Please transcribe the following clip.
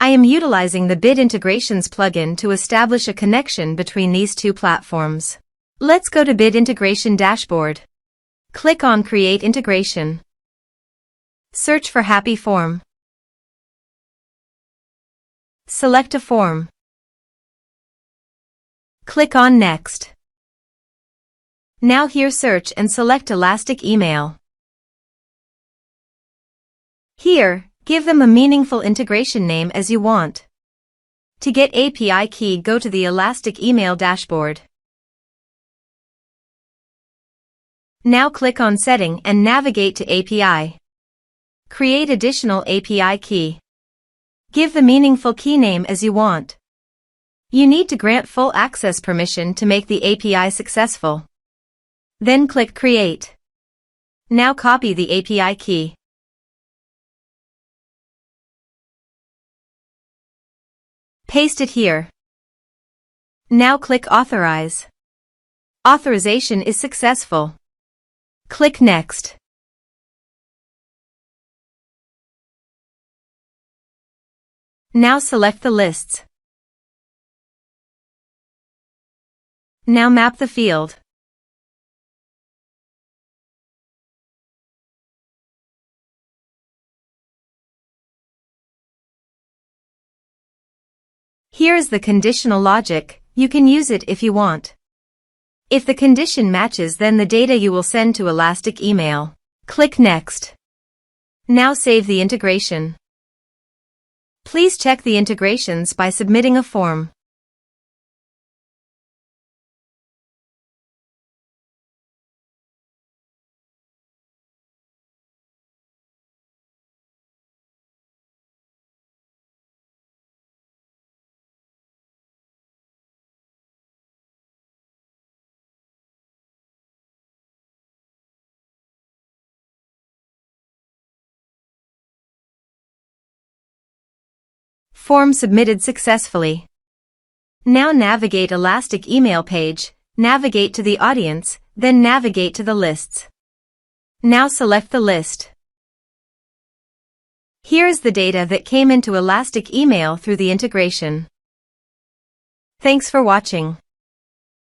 I am utilizing the Bid Integrations plugin to establish a connection between these two platforms. Let's go to Bid Integration Dashboard. Click on Create Integration. Search for Happyform. Select a form. Click on Next. Now here search and select Elastic Email. Here, give them a meaningful integration name as you want. To get API key, go to the Elastic Email dashboard. Now click on Setting and navigate to API. Create additional API key. Give the meaningful key name as you want. You need to grant full access permission to make the API successful. Then click Create. Now copy the API key. Paste it here. Now click Authorize. Authorization is successful. Click Next. Now select the lists. Now map the field. Here is the conditional logic. You can use it if you want. If the condition matches, then the data you will send to Elastic Email. Click Next. Now save the integration. Please check the integrations by submitting a form. Form submitted successfully. Now navigate Elastic Email page, navigate to the audience, then navigate to the lists. Now select the list. Here is the data that came into Elastic Email through the integration. Thanks for watching.